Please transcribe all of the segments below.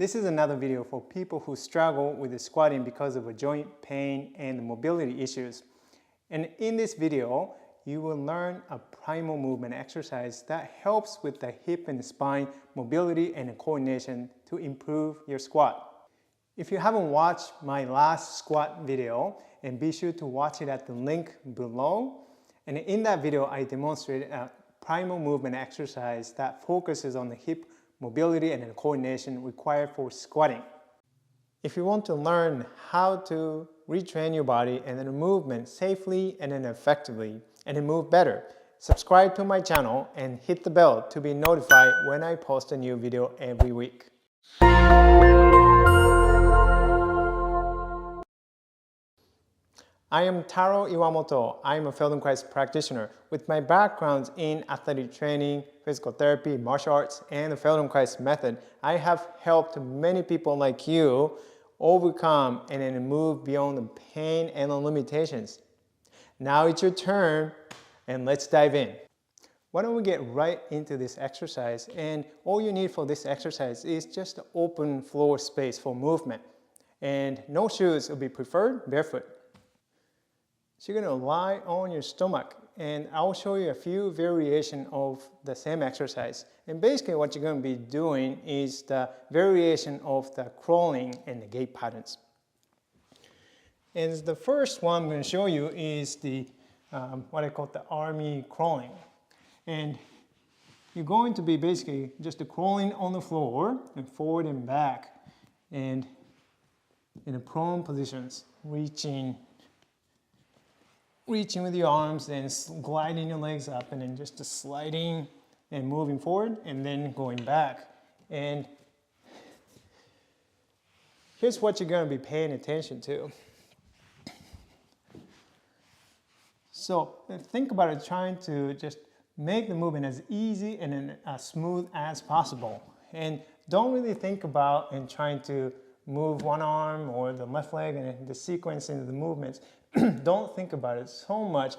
This is another video for people who struggle with the squatting because of a joint pain and mobility issues. And in this video, you will learn a primal movement exercise that helps with the hip and spine mobility and coordination to improve your squat. If you haven't watched my last squat video, and be sure to watch it at the link below. And in that video, I demonstrated a primal movement exercise that focuses on the hip mobility and coordination required for squatting. If you want to learn how to retrain your body and then movement safely and then effectively and then move better, subscribe to my channel and hit the bell to be notified when I post a new video every week. I am Taro Iwamoto. I am a Feldenkrais practitioner. With my background in athletic training, physical therapy, martial arts, and the Feldenkrais method, I have helped many people like you overcome and then move beyond the pain and the limitations. Now it's your turn, and let's dive in. Why don't we get right into this exercise? And all you need for this exercise is just an open floor space for movement. And no shoes will be preferred, barefoot. So you're going to lie on your stomach, and I'll show you a few variations of the same exercise. And basically what you're going to be doing is the variation of the crawling and the gait patterns. And the first one I'm going to show you is the what I call the army crawling. And you're going to be basically just crawling on the floor and forward and back, and in a prone positions, reaching with your arms and gliding your legs up, and then just sliding and moving forward and then going back. And here's what you're going to be paying attention to. So think about it, trying to just make the movement as easy and as smooth as possible. And don't really think about and trying to move one arm or the left leg and the sequence into the movements. Don't think about it so much,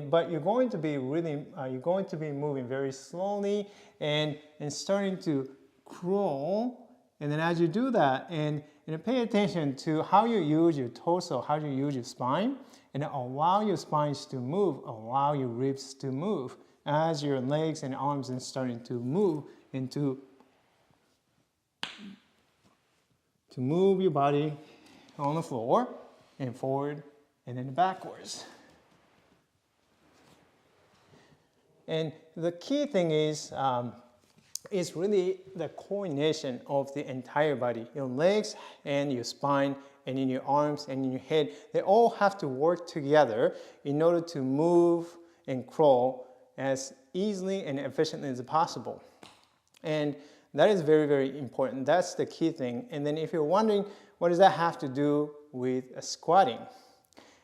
but you're going to be moving very slowly and starting to crawl. And then as you do that, and pay attention to how you use your torso, how you use your spine, and allow your spines to move, allow your ribs to move as your legs and arms are starting to move to move your body on the floor and forward and then backwards. And the key thing is really the coordination of the entire body. Your legs and your spine and in your arms and in your head, they all have to work together in order to move and crawl as easily and efficiently as possible. And that is very, very important. That's the key thing. And then if you're wondering, what does that have to do with squatting?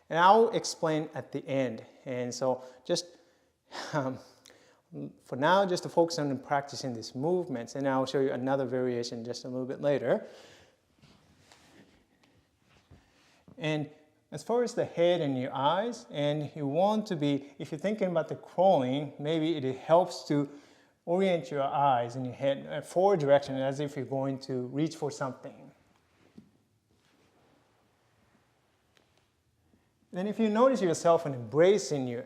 And I'll explain at the end. And so just for now, just to focus on practicing these movements, and I'll show you another variation just a little bit later. And as far as the head and your eyes, and you want to be, if you're thinking about the crawling, maybe it helps to orient your eyes and your head in a forward direction as if you're going to reach for something. Then if you notice yourself embracing your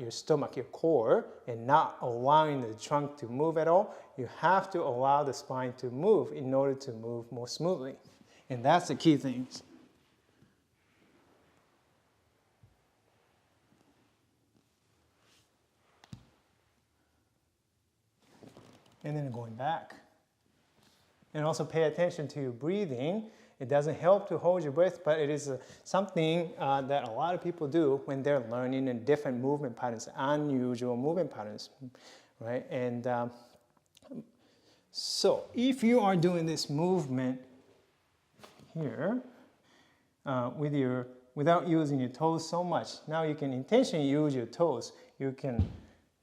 stomach, your core, and not allowing the trunk to move at all, you have to allow the spine to move in order to move more smoothly. And that's the key thing. And then going back. And also pay attention to your breathing. It doesn't help to hold your breath, but it is something that a lot of people do when they're learning in different movement patterns, unusual movement patterns, right? And so if you are doing this movement here without using your toes so much, now you can intentionally use your toes. You can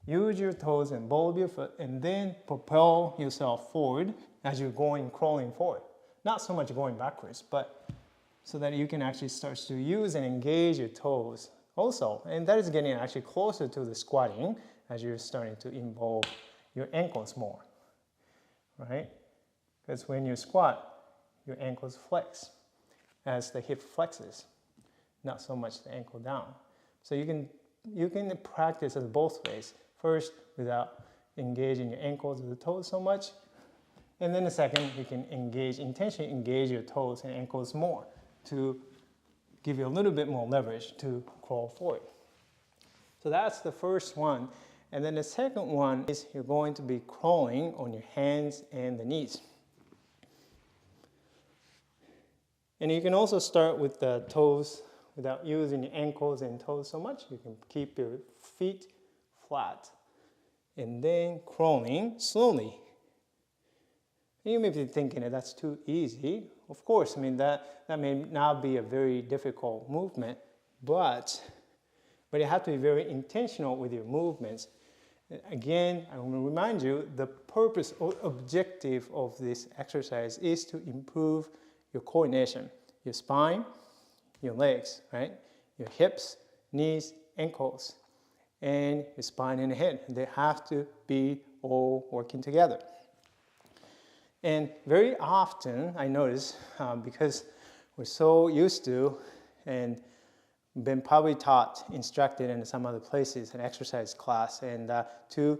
use your toes and ball of your foot and then propel yourself forward as you're crawling forward. Not so much going backwards, but so that you can actually start to use and engage your toes also. And that is getting actually closer to the squatting as you're starting to involve your ankles more, right? Because when you squat, your ankles flex as the hip flexes, not so much the ankle down. So you can practice it both ways. First, without engaging your ankles or the toes so much, and then the second, you can intentionally engage your toes and ankles more to give you a little bit more leverage to crawl forward. So that's the first one. And then the second one is you're going to be crawling on your hands and the knees. And you can also start with the toes without using your ankles and toes so much. You can keep your feet flat and then crawling slowly. And you may be thinking that that's too easy. Of course, I mean, that may not be a very difficult movement, but you have to be very intentional with your movements. Again, I want to remind you, the purpose or objective of this exercise is to improve your coordination, your spine, your legs, right? Your hips, knees, ankles, and your spine and the head. They have to be all working together. And very often, I notice, because we're so used to and been probably taught, instructed in some other places, an exercise class, and to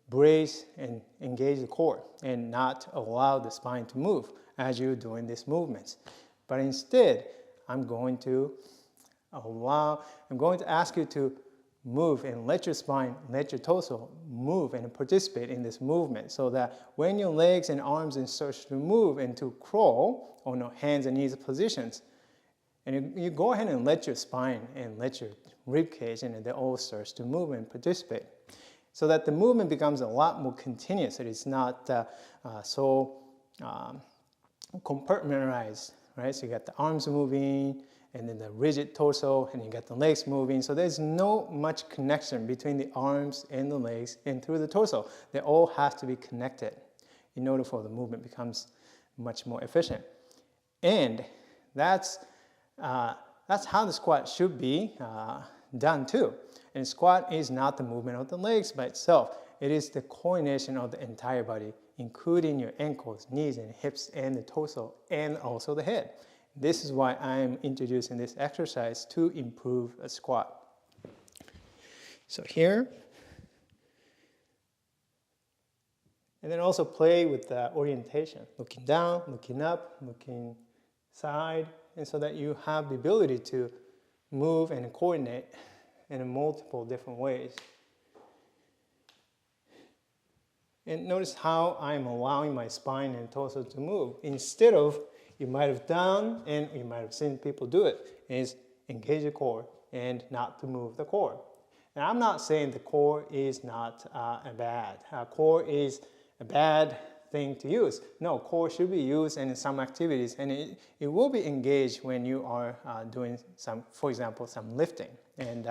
brace and engage the core and not allow the spine to move as you're doing these movements. But instead, I'm going to ask you to move and let your spine, let your torso move and participate in this movement, so that when your legs and arms start to move and to crawl on your hands and knees positions, and you go ahead and let your spine and let your rib cage and they all starts to move and participate, so that the movement becomes a lot more continuous. It is not so compartmentalized, right? So you got the arms moving, and then the rigid torso, and you got the legs moving. So there's no much connection between the arms and the legs and through the torso. They all have to be connected in order for the movement becomes much more efficient. And that's how the squat should be done too. And squat is not the movement of the legs by itself. It is the coordination of the entire body, including your ankles, knees, and hips, and the torso, and also the head. This is why I'm introducing this exercise to improve a squat. So here, and then also play with the orientation, looking down, looking up, looking side, and so that you have the ability to move and coordinate in multiple different ways. And notice how I'm allowing my spine and torso to move. Instead of, you might have done, and you might have seen people do it, is engage the core and not to move the core. And I'm not saying the core is not core is a bad thing to use. No, core should be used in some activities, and it will be engaged when you are doing some, for example, some lifting. And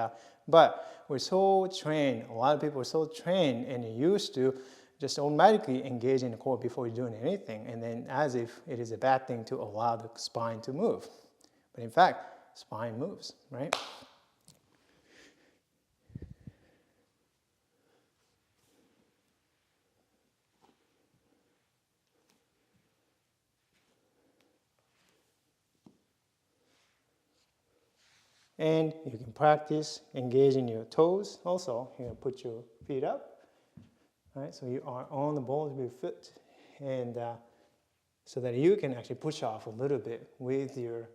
but we're so trained, a lot of people are so trained and used to just automatically engage in the core before you're doing anything, and then as if it is a bad thing to allow the spine to move. But in fact, spine moves, right? And you can practice engaging your toes also. You're going to put your feet up. Right, so you are on the balls of your foot, and so that you can actually push off a little bit with your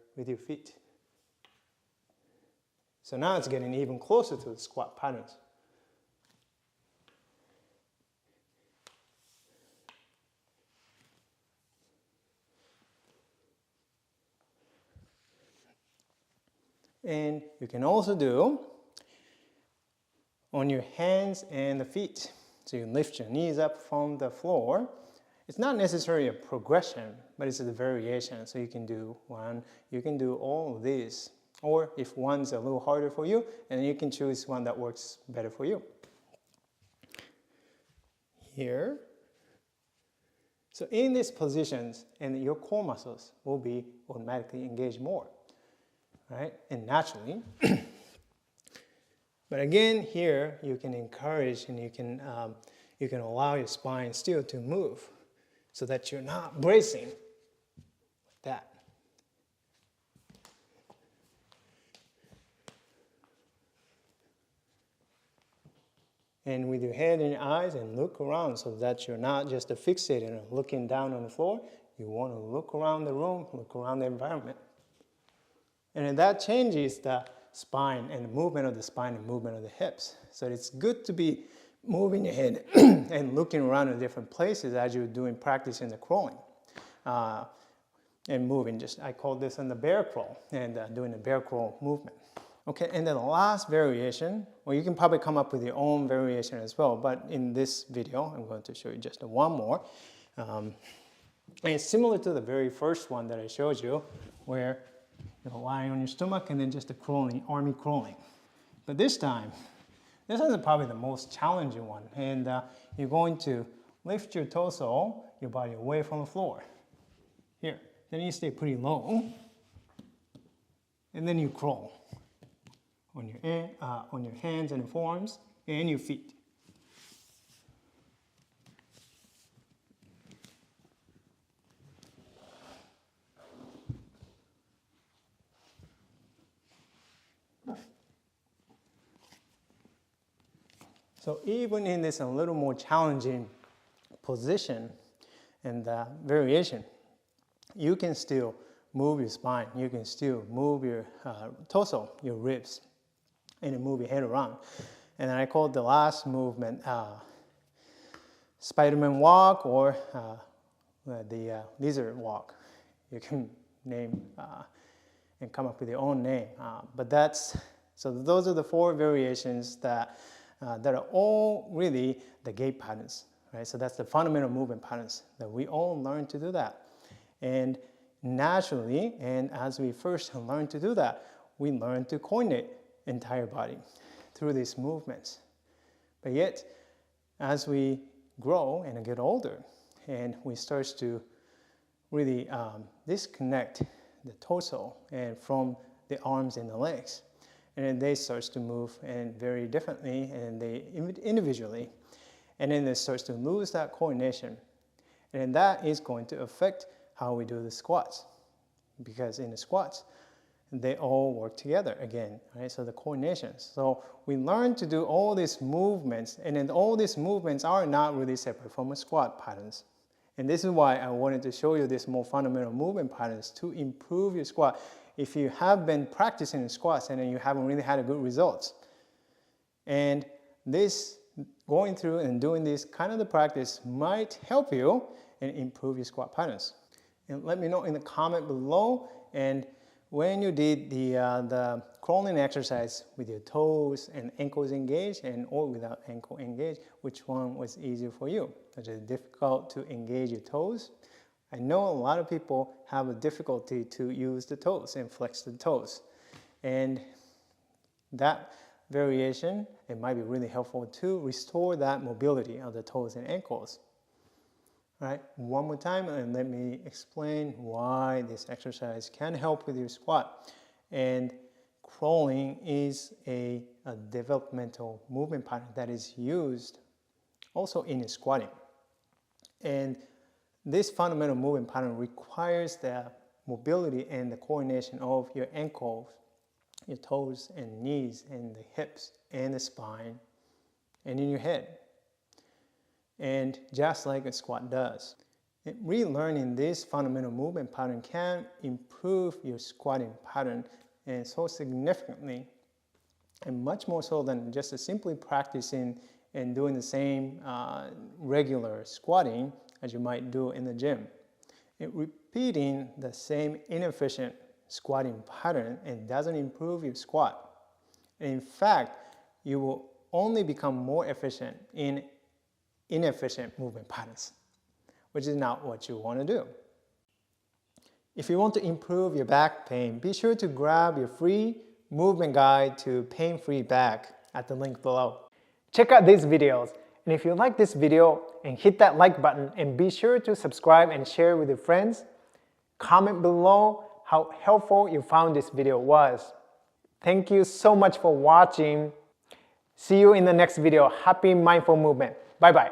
feet. So now it's getting even closer to the squat patterns. And you can also do on your hands and the feet. So you lift your knees up from the floor. It's not necessarily a progression, but it's a variation. So you can do one, you can do all of these. Or if one's a little harder for you, and you can choose one that works better for you. Here. So in these positions, and your core muscles will be automatically engaged more, right? And naturally. But again, here you can encourage and you can allow your spine still to move so that you're not bracing that. And with your head and your eyes, and look around so that you're not just fixated on looking down on the floor. You want to look around the room, look around the environment. And that changes the spine and the movement of the spine and movement of the hips. So it's good to be moving your head and looking around in different places as you're doing practice in the crawling. And moving, I call this in the bear crawl, and doing the bear crawl movement. Okay, and then the last variation, well, you can probably come up with your own variation as well, but in this video, I'm going to show you just one more. And it's similar to the very first one that I showed you, where you're lying on your stomach and then just a crawling, army crawling. But this time, this is probably the most challenging one, and you're going to lift your torso, your body away from the floor. Here, then you stay pretty low, and then you crawl on your hands and forearms and your feet. So even in this a little more challenging position and variation, you can still move your spine, you can still move your torso, your ribs, and move your head around. And I call the last movement Spiderman walk, or the Lizzard walk. You can name and come up with your own name. But so those are the 4 variations that are all really the gait patterns, right? So that's the fundamental movement patterns that we all learn to do that. And naturally, and as we first learn to do that, we learn to coordinate entire body through these movements. But yet, as we grow and get older, and we start to really disconnect the torso and from the arms and the legs, and then they start to move and very differently, and they individually, and then they start to lose that coordination, and that is going to affect how we do the squats, because in the squats they all work together again, right? So the coordination. So we learn to do all these movements, and then all these movements are not really separate from the squat patterns. And this is why I wanted to show you this more fundamental movement patterns to improve your squat. If you have been practicing the squats and then you haven't really had a good results, and this going through and doing this kind of the practice might help you and improve your squat patterns. And let me know in the comment below, and when you did the crawling exercise with your toes and ankles engaged, and or without ankle engaged, which one was easier for you? Is it difficult to engage your toes? I know a lot of people have a difficulty to use the toes and flex the toes. And that variation, it might be really helpful to restore that mobility of the toes and ankles. All right, one more time, and let me explain why this exercise can help with your squat. And crawling is a developmental movement pattern that is used also in squatting. And this fundamental movement pattern requires the mobility and the coordination of your ankles, your toes and knees and the hips and the spine and in your head. And just like a squat does. And relearning this fundamental movement pattern can improve your squatting pattern, and so significantly, and much more so than just simply practicing and doing the same regular squatting as you might do in the gym. Repeating the same inefficient squatting pattern, it doesn't improve your squat. And in fact, you will only become more efficient in inefficient movement patterns, which is not what you want to do. If you want to improve your back pain, be sure to grab your free movement guide to pain-free back at the link below. Check out these videos, and if you like this video, and hit that like button, and be sure to subscribe and share with your friends. Comment below how helpful you found this video was. Thank you so much for watching. See you in the next video. Happy mindful movement. Bye-bye.